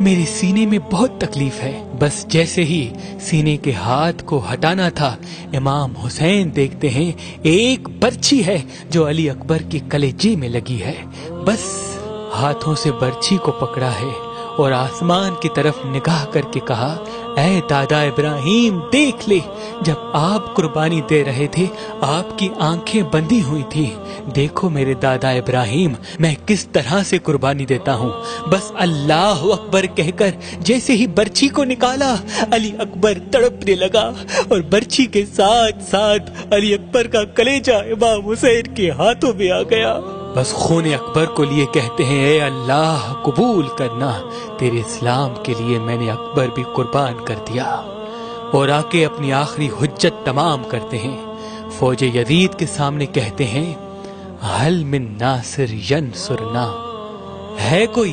میرے سینے میں بہت تکلیف ہے۔ بس جیسے ہی سینے کے ہاتھ کو ہٹانا تھا، امام حسین دیکھتے ہیں ایک برچھی ہے جو علی اکبر کے کلیجے میں لگی ہے۔ بس ہاتھوں سے برچھی کو پکڑا ہے اور آسمان کی طرف نگاہ کر کے کہا، اے دادا ابراہیم دیکھ لے، جب آپ قربانی دے رہے تھے آپ کی آنکھیں بندی ہوئی تھی، دیکھو میرے دادا ابراہیم میں کس طرح سے قربانی دیتا ہوں۔ بس اللہ اکبر کہہ کر جیسے ہی برچھی کو نکالا، علی اکبر تڑپنے لگا اور برچھی کے ساتھ ساتھ علی اکبر کا کلیجہ امام حسین کے ہاتھوں میں آ گیا۔ بس خون اکبر کو لیے کہتے ہیں، اے اللہ قبول کرنا، تیرے اسلام کے لیے میں نے اکبر بھی قربان کر دیا۔ اور آ کے اپنی آخری حجت تمام کرتے ہیں۔ فوج یزید کے سامنے کہتے ہیں، حل من ناصر ینصرنا، ہے کوئی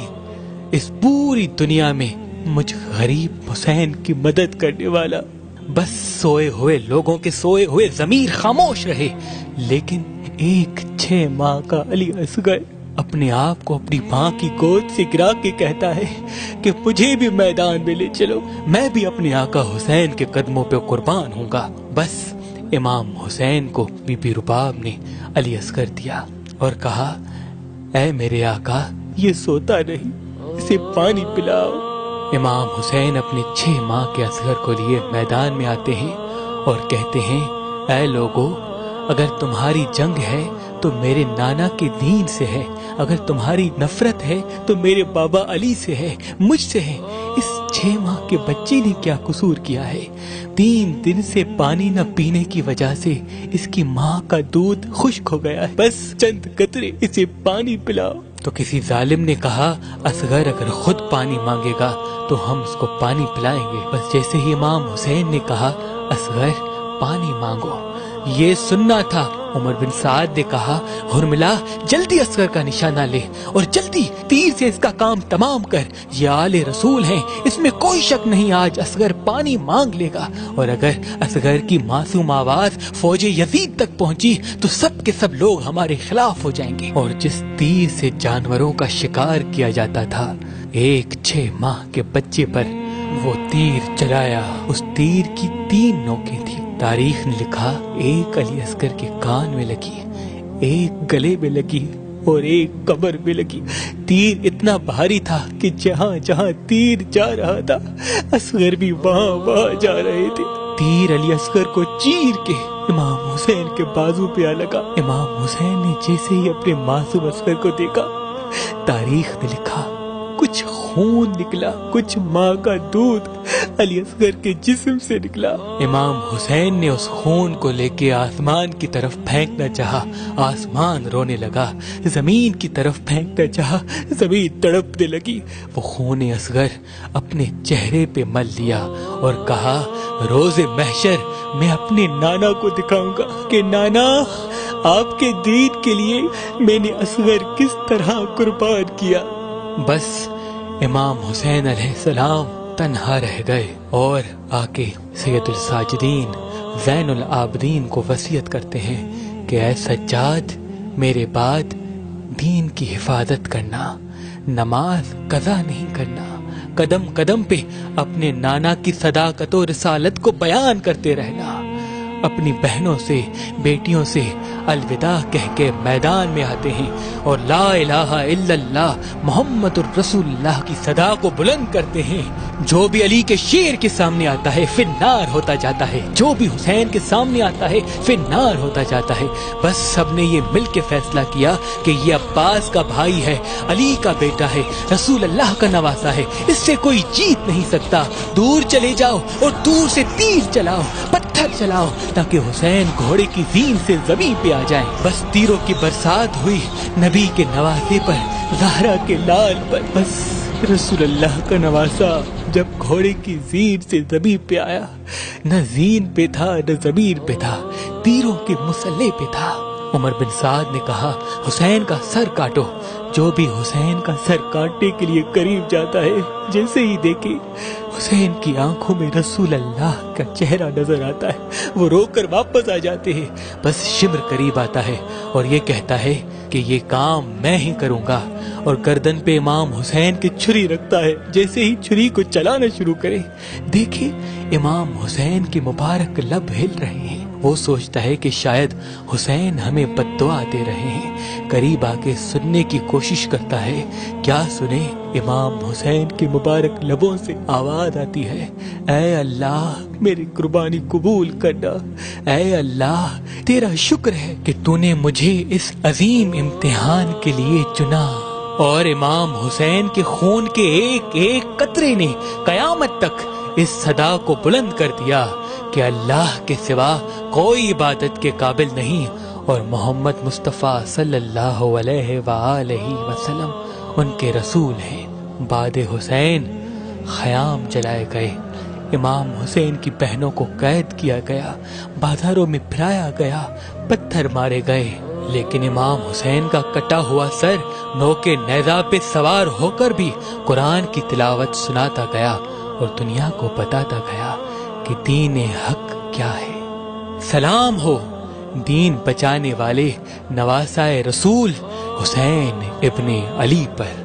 اس پوری دنیا میں مجھ غریب حسین کی مدد کرنے والا؟ بس سوئے ہوئے لوگوں کے سوئے ہوئے ضمیر خاموش رہے، لیکن ایک 6 ماہ کا علی اصغر اپنے آپ کو اپنی ماں کی گود سے گرا کے کہتا ہے کہ مجھے بھی میدان میں لے چلو، میں بھی اپنے آقا حسین کے قدموں پہ قربان ہوں گا۔ بس امام حسین کو بی بی رباب نے علی اصغر دیا اور کہا، اے میرے آقا یہ سوتا نہیں، اسے پانی پلاؤ۔ امام حسین اپنے 6 ماہ کے اصغر کو لیے میدان میں آتے ہیں اور کہتے ہیں، اے لوگو، اگر تمہاری جنگ ہے تو میرے نانا کے دین سے ہے، اگر تمہاری نفرت ہے تو میرے بابا علی سے ہے، مجھ سے ہے۔ اس 6 ماہ کے بچے نے کیا قصور کیا ہے؟ 3 دن سے پانی نہ پینے کی وجہ سے اس کی ماں کا دودھ خشک ہو گیا ہے، بس چند قطرے اسے پانی پلاؤ۔ تو کسی ظالم نے کہا، اصغر اگر خود پانی مانگے گا تو ہم اس کو پانی پلائیں گے۔ بس جیسے ہی امام حسین نے کہا، اصغر پانی مانگو، یہ سننا تھا، عمر بن سعد نے کہا، حرملہ جلدی اصغر کا نشانہ لے اور جلدی تیر سے اس کا کام تمام کر، یہ آل رسول ہیں، اس میں کوئی شک نہیں آج اصغر پانی مانگ لے گا۔ اور اگر اصغر کی معصوم آواز فوج یزید تک پہنچی تو سب کے سب لوگ ہمارے خلاف ہو جائیں گے۔ اور جس تیر سے جانوروں کا شکار کیا جاتا تھا، ایک 6 ماہ کے بچے پر وہ تیر چلایا۔ اس تیر کی 3 نوکیں تھی۔ تاریخ نے لکھا، ایک علی اصغر کے کان میں لگی، ایک گلے میں لگی اور ایک کمر میں لگی۔ تیر اتنا بھاری تھا کہ جہاں جہاں تیر جا رہا تھا اصغر بھی وہاں جا رہے تھے۔ تیر علی اصغر کو چیر کے امام حسین کے بازو پہ آ لگا۔ امام حسین نے جیسے ہی اپنے معصوم اصغر کو دیکھا، تاریخ نے لکھا کچھ خون نکلا، کچھ ماں کا دودھ علی اصغر کے جسم سے نکلا۔ امام حسین نے اس خون کو لے کے آسمان کی طرف پھینکنا چاہا، آسمان رونے لگا، زمین کی طرف پھینکنا چاہا، زمین تڑپنے لگی۔ وہ خون اصغر اپنے چہرے پہ مل لیا اور کہا، روز محشر میں اپنے نانا کو دکھاؤں گا کہ نانا، آپ کے دین کے لیے میں نے اصغر کس طرح قربان کیا۔ بس امام حسین علیہ السلام تنہا رہ گئے اور آ کے سید الساجدین زین العابدین کو وصیت کرتے ہیں کہ اے سجاد، میرے بعد دین کی حفاظت کرنا، نماز قضا نہیں کرنا، قدم قدم پہ اپنے نانا کی صداقت و رسالت کو بیان کرتے رہنا، اپنی بہنوں سے بیٹیوں سے الوداع کہہ کے میدان میں آتے ہیں اور لا الہ الا اللہ محمد الرسول اللہ کی صدا کو بلند کرتے ہیں۔ جو بھی علی کے شیر کے سامنے آتا ہے فی النار ہوتا جاتا ہے، جو بھی حسین کے سامنے آتا ہے فی النار ہوتا جاتا ہے۔ بس سب نے یہ مل کے فیصلہ کیا کہ یہ عباس کا بھائی ہے، علی کا بیٹا ہے، رسول اللہ کا نواسا ہے، اس سے کوئی جیت نہیں سکتا۔ دور چلے جاؤ اور دور سے تیر چلاؤ، پتھر چلاؤ، تاکہ حسین گھوڑے کی زین سے زمین پہ آ جائیں۔ بس تیروں کی برسات ہوئی نبی کے نواسے پر، زہرا کے لال پر۔ بس رسول اللہ کا نواسا جب گھوڑے کی زین سے زمین پہ آیا، نہ زین پہ تھا نہ زمین پہ تھا، تیروں کے مسلح پہ تھا۔ عمر بن سعد نے کہا، حسین کا سر کاٹو۔ جو بھی حسین کا سر کاٹنے کے لیے قریب جاتا ہے، جیسے ہی دیکھے حسین کی آنکھوں میں رسول اللہ کا چہرہ نظر آتا ہے، وہ رو کر واپس آ جاتے ہیں۔ بس شمر قریب آتا ہے اور یہ کہتا ہے کہ یہ کام میں ہی کروں گا اور گردن پہ امام حسین کی چھری رکھتا ہے. جیسے ہی چھری کو چلانا شروع کرے دیکھیں امام حسین کے مبارک لب ہل رہے ہیں. وہ سوچتا ہے کہ شاید حسین ہمیں بد دعا دے رہے ہیں. قریب آ کے سننے کی کوشش کرتا ہے. کیا سنے؟ امام حسین کے مبارک لبوں سے آواز آتی ہے, اے اللہ میری قربانی قبول کرنا. اے اللہ تیرا شکر ہے کہ تو نے مجھے اس عظیم امتحان کے لیے چنا. اور امام حسین کے خون کے ایک ایک قطرے نے قیامت تک اس صدا کو بلند کر دیا کہ اللہ کے سوا کوئی عبادت کے قابل نہیں اور محمد مصطفیٰ صلی اللہ علیہ وآلہ وسلم ان کے رسول ہیں. بعد حسین خیام جلائے گئے. امام حسین کی بہنوں کو قید کیا گیا, بازاروں میں پھرایا گیا, پتھر مارے گئے. لیکن امام حسین کا کٹا ہوا سر نوکے نیزہ پہ سوار ہو کر بھی قرآن کی تلاوت سناتا گیا اور دنیا کو بتاتا گیا کہ دین حق کیا ہے. سلام ہو دین بچانے والے نواسائے رسول حسین ابن علی پر.